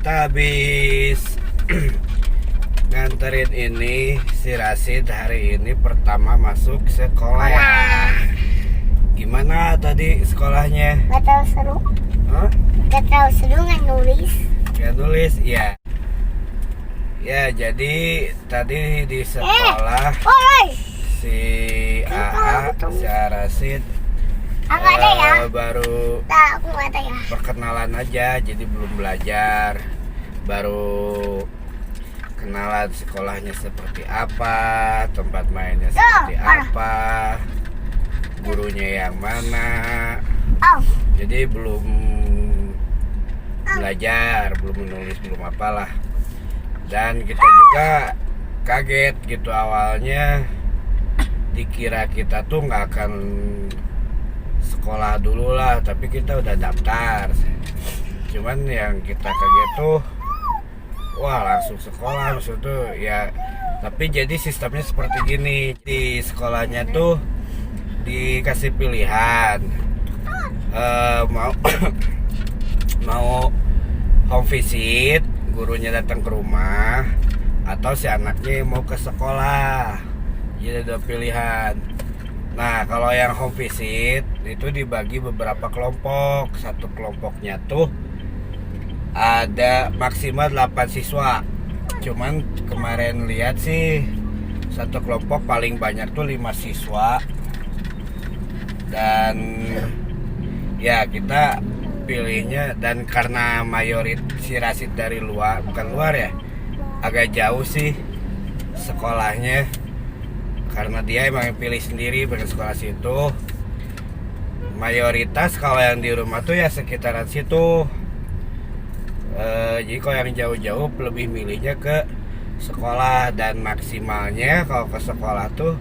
kita habis nganterin ini si Rasid hari ini pertama masuk sekolah ya. Gimana tadi sekolahnya? Gak terlalu seru. Hah? Gak terlalu seru nggak nulis. Gak nulis? Iya. Ya jadi tadi di sekolah si AA, si Rasid Nggak ada ya? baru Nah, aku nggak ada ya. perkenalan aja, jadi belum belajar, baru kenalan sekolahnya seperti apa, tempat mainnya seperti apa, gurunya yang mana, jadi belum belajar, belum menulis, belum apalah. Dan kita juga kaget gitu, awalnya dikira kita tuh nggak akan sekolah dulu lah, tapi kita udah daftar. Cuman yang kita kaget tuh, wah langsung sekolah maksudnya ya. Tapi jadi sistemnya seperti gini, di sekolahnya tuh dikasih pilihan mau mau home visit, gurunya datang ke rumah, atau si anaknya mau ke sekolah. Jadi ada pilihan. Nah, kalau yang home visit itu dibagi beberapa kelompok. Satu kelompoknya tuh ada maksimal 8 siswa. Cuman kemarin lihat sih satu kelompok paling banyak tuh 5 siswa. Dan ya kita pilihnya, dan karena mayoritas si Rasid dari luar, bukan luar ya, agak jauh sih sekolahnya. Karena dia emang pilih sendiri pengen sekolah situ. Mayoritas kalau yang di rumah tuh ya sekitaran situ. Jadi kalau yang jauh-jauh lebih milihnya ke sekolah. Dan maksimalnya kalau ke sekolah tuh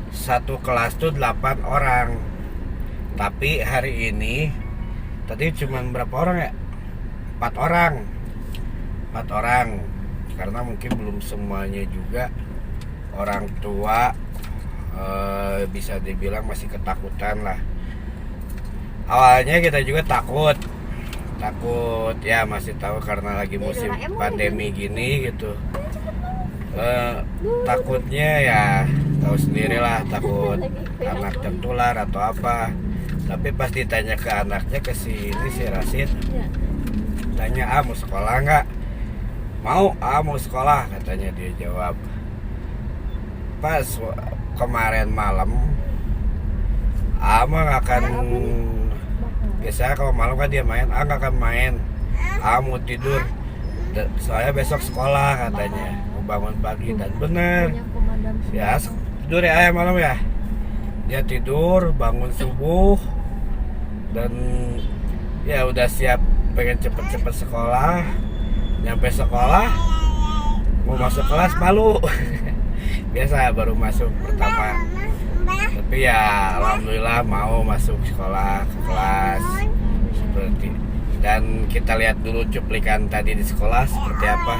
satu kelas tuh 8 orang. Tapi hari ini tadi cuma berapa orang ya? 4 orang. 4 orang. Karena mungkin belum semuanya juga orang tua, bisa dibilang masih ketakutan lah. Awalnya kita juga takut ya, masih tahu karena lagi musim pandemi gini gitu. Takutnya ya tahu sendiri lah, takut anak tertular atau apa. Tapi pas ditanya ke anaknya, ke sini si Rasid tanya, mau sekolah nggak? Mau sekolah, katanya. Dia jawab, pas kemarin malam Ama nggak akan, biasanya kalau malam kan dia main, nggak akan main, mau tidur, soalnya besok sekolah, katanya, mau bangun pagi. Dan bener ya, tidur ya malam ya, dia tidur, bangun subuh, dan ya udah siap pengen cepet-cepet sekolah. Nyampe sekolah mau masuk kelas malu. Biasa baru masuk pertama, tapi ya alhamdulillah mau masuk sekolah, ke kelas seperti. Dan kita lihat dulu cuplikan tadi di sekolah seperti apa.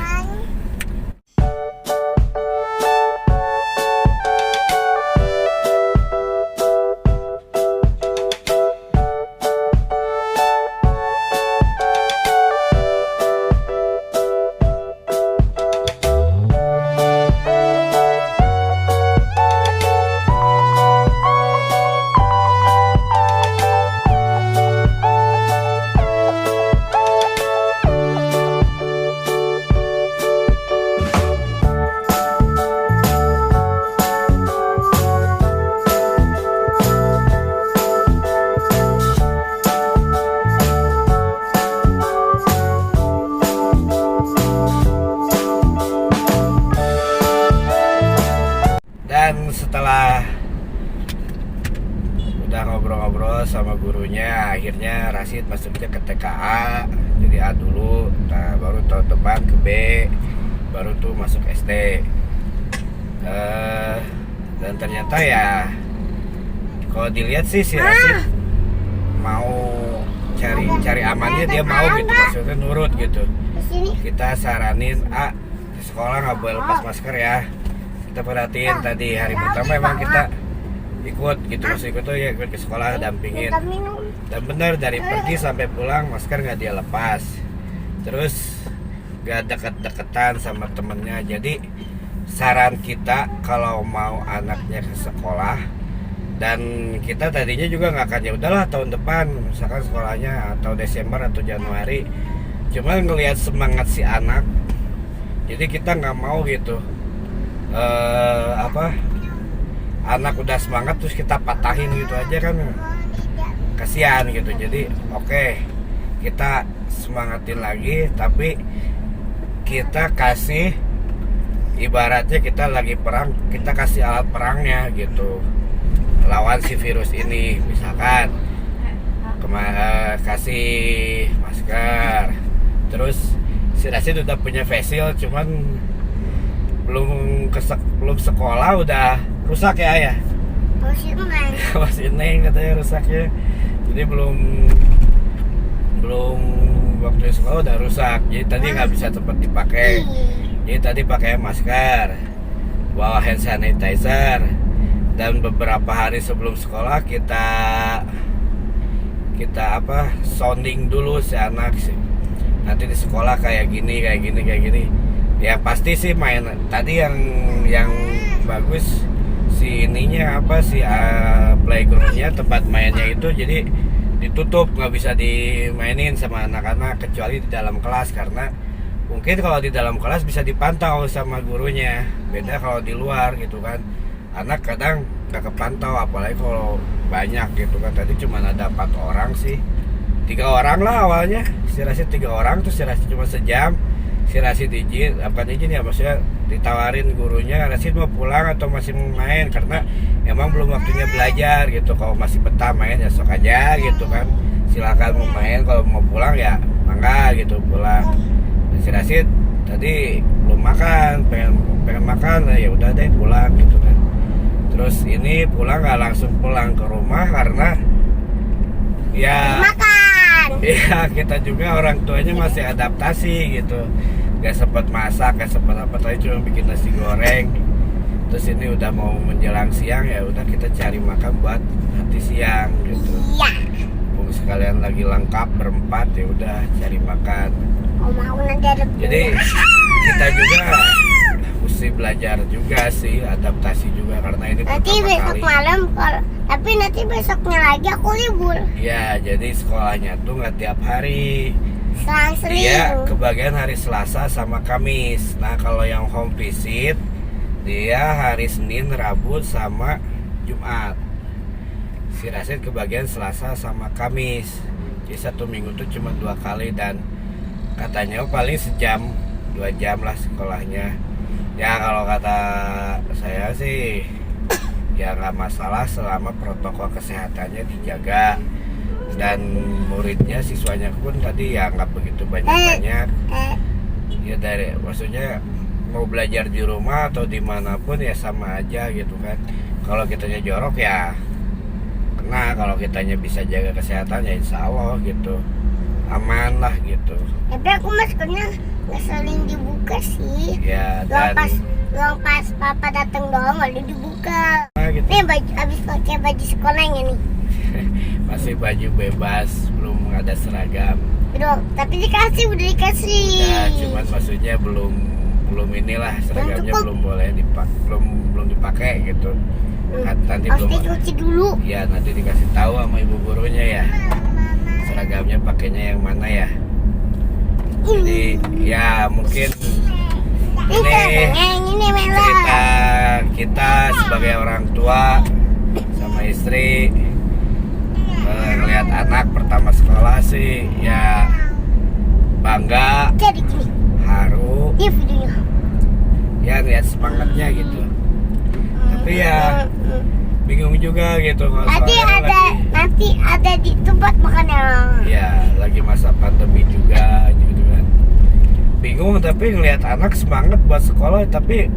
Dan setelah udah ngobrol-ngobrol sama gurunya, akhirnya Rasid masuknya ke TKA, jadi A dulu. Nah, baru tahun depan ke B, baru tuh masuk SD. Dan ternyata ya, kalau dilihat sih si Rasid mau cari amannya, dia mau gitu, maksudnya nurut gitu. Kita saranin, di sekolah nggak boleh lepas masker ya. Kita perhatiin tadi hari pertama emang kita ikut gitu, masih ikut tuh ya, ikut ke sekolah, dampingin. Dan benar dari pergi sampai pulang masker nggak dia lepas. Terus gak deket-deketan sama temennya. Jadi saran kita kalau mau anaknya ke sekolah, dan kita tadinya juga nggak akan, ya udahlah tahun depan misalkan sekolahnya atau Desember atau Januari, cuma ngelihat semangat si anak, jadi kita nggak mau gitu anak udah semangat terus kita patahin gitu aja kan, kasihan gitu. Jadi oke, kita semangatin lagi, tapi kita kasih, ibaratnya kita lagi perang, kita kasih alat perangnya gitu lawan si virus ini. Misalkan kasih masker, terus si Rasid udah punya face shield, cuman belum sekolah udah rusak ya. Masih neng katanya rusaknya, jadi belum waktu sekolah udah rusak, jadi tadi nggak bisa tempat dipakai. Jadi tadi pakai masker, bawa hand sanitizer, dan beberapa hari sebelum sekolah kita sounding dulu si anak sih. Nanti di sekolah kayak gini. Ya pasti sih main tadi yang bagus si ininya playgroundnya, tempat mainnya itu jadi ditutup, nggak bisa dimainin sama anak-anak kecuali di dalam kelas, karena mungkin kalau di dalam kelas bisa dipantau sama gurunya, beda kalau di luar gitu kan. Anak kadang nggak kepantau, apalagi kalau banyak gitu kan. Tadi cuma ada 4 orang sih, 3 orang lah awalnya, si Rasid 3 orang, terus si Rasid cuma sejam. Si Rasid izin ya, maksudnya ditawarin gurunya, Rasid mau pulang atau masih mau main, karena emang belum waktunya belajar gitu. Kalau masih betah main ya sok aja gitu kan, silakan mau main, kalau mau pulang ya mangga gitu pulang. Dan si Rasid tadi belum makan, pengen makan, ya udah deh pulang gitu kan. Terus ini pulang nggak langsung pulang ke rumah karena ya makan. Iya, kita juga orang tuanya masih adaptasi gitu, gak sempat masak, gak sempat apa, tadi cuma bikin nasi goreng. Terus ini udah mau menjelang siang, ya udah kita cari makan buat nanti siang gitu. Iya. Sekalian lagi lengkap berempat, ya udah cari makan. Mau nanti ada. Jadi kita juga mesti belajar juga sih, adaptasi juga, karena ini Nanti pertama besok kali. malam tapi nanti besoknya lagi aku libur. Ya, jadi sekolahnya tuh nggak tiap hari. Selang-seling. Dia kebagian hari Selasa sama Kamis. Nah, kalau yang home visit dia hari Senin, Rabu sama Jumat. Si Rasid kebagian Selasa sama Kamis. Jadi 1 minggu tuh cuma 2 kali, dan katanya paling sejam 2 jam lah sekolahnya. Ya kalau kata saya sih ya nggak masalah selama protokol kesehatannya dijaga, dan muridnya, siswanya pun tadi ya nggak begitu banyak. Ya maksudnya mau belajar di rumah atau dimanapun ya sama aja gitu kan. Kalau kitanya jorok ya kena, kalau kitanya bisa jaga kesehatan ya insya Allah gitu aman lah gitu. Tapi aku maskernya nggak sering dibuka sih. Ya, dan Ruang pas papa datang doang nggak dibuka. gitu. Nih abis pakai baju sekolahnya nih. Masih baju bebas, belum ada seragam. Tapi udah dikasih. Ya, cuman maksudnya belum inilah, seragamnya cukup. belum boleh belum dipakai gitu. Nanti Harus belum. dicuci dulu. Ya, nanti dikasih tahu sama ibu gurunya ya. Seragamnya pakainya yang mana ya. Jadi ya mungkin Ini merah. cerita kita sebagai orang tua sama istri ngelihat anak pertama sekolah sih ya bangga, Jadi gini, haru, ini videonya. ya lihat semangatnya gitu. Tapi ya bingung juga gitu kalau Nanti ada di tempat makannya. ya lagi masa pandemi juga gitu kan. Bingung, tapi ngelihat anak semangat buat sekolah, tapi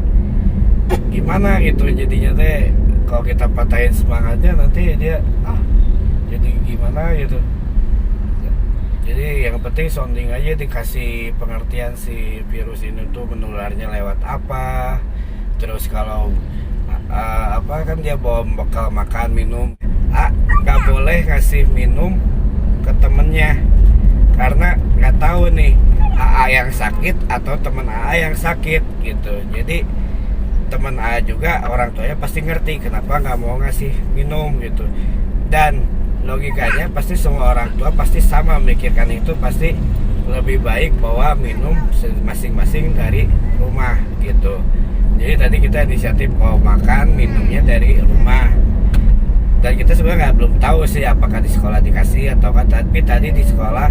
gimana gitu jadinya teh, kalau kita patahin semangatnya nanti dia jadi gimana gitu. Jadi yang penting sounding aja, dikasih pengertian si virus ini tuh menularnya lewat apa. Terus kalau kan dia bawa bekal makan minum, nggak boleh ngasih minum ke temennya karena nggak tahu nih AA yang sakit atau teman AA yang sakit gitu. Jadi teman AA juga orang tuanya pasti ngerti kenapa nggak mau ngasih minum gitu. Dan logikanya pasti semua orang tua pasti sama memikirkan itu, pasti lebih baik bawa minum masing-masing dari rumah gitu. Jadi tadi kita inisiatif mau makan minumnya dari rumah. Dan kita sebenarnya belum tahu sih apakah di sekolah dikasih atau kan, tapi tadi di sekolah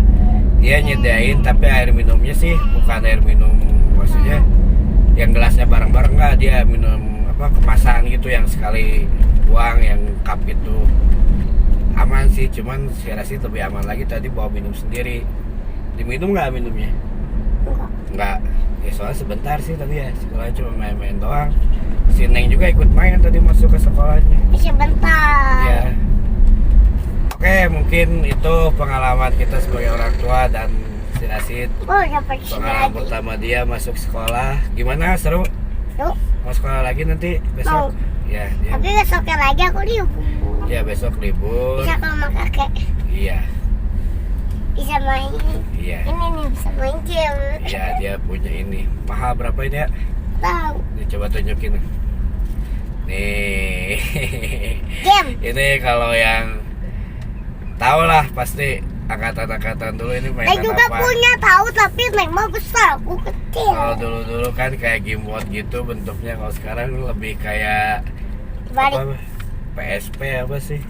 dia nyediain, tapi air minumnya sih bukan air minum maksudnya yang gelasnya bareng-bareng, nggak, dia minum apa kemasan gitu yang sekali buang yang cup itu. Aman sih, cuman saya rasa lebih aman lagi tadi bawa minum sendiri. Diminum nggak minumnya? Nggak. Ya soalnya sebentar sih tadi ya, sekolah cuma main-main doang. Si Neng juga ikut main tadi masuk ke sekolahnya. Sebentar. Ya. Oke, mungkin itu pengalaman kita sebagai orang tua dan si Rasid. Oh, dapat Pengalaman lagi. pertama dia masuk sekolah. Gimana, seru? Tuh. Mau sekolah lagi nanti besok? Mau. Ya, dia. Tapi besoknya lagi aku libur. Ya besok libur. Bisa ke rumah kakek. Iya. Bisa main. Iya. Ini nih bisa main game. Iya, dia punya ini. Mahal berapa ini ya? Tahu. Nih, coba tunjukin. Nih. Game. Ini kalau yang tahu lah pasti angkatan-angkatan dulu ini Saya mainan juga apa. punya tahu, tapi memang besar, aku kecil. Kalau dulu-dulu kan kayak game board gitu bentuknya, kalau sekarang lebih kayak Balik. apa? PSP apa sih?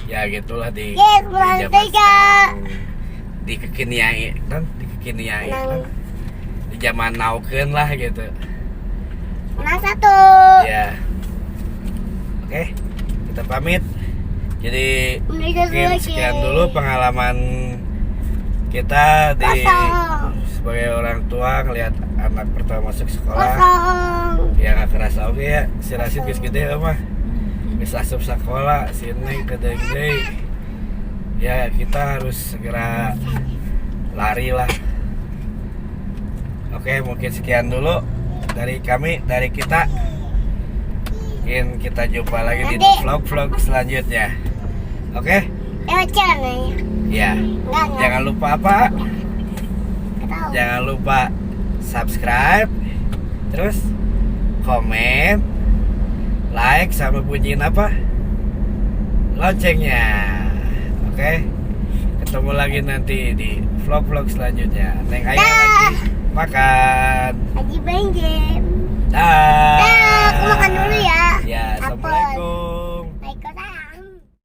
Ya gitulah di Yes, zaman tiga. sekarang. Di kekinian kan, di kekinian Nang. di zaman naukeun lah gitu. Nah, satu. Ya. Oke, kita pamit. Jadi Udah mungkin selesai. sekian dulu pengalaman kita di Kosong. sebagai orang tua ngelihat anak pertama masuk sekolah. Kosong. Ya nggak kerasa oke ya, si Rasid geus gede mah. Geus asup sekolah, si Neng gede-gede. Ya kita harus segera lari lah. Oke, mungkin sekian dulu dari kami, dari kita. Mungkin kita jumpa lagi di Nanti. vlog-vlog selanjutnya. Oke? Caranya. Ya. Enggak. Jangan lupa apa? Tahu. Jangan lupa subscribe, terus komen, like, sama bunyiin apa? Loncengnya. Oke? Ketemu lagi nanti di vlog-vlog selanjutnya. Neng Ayah Dah. lagi makan. Lagi main game. Dah. Dah, aku makan dulu ya. Ya.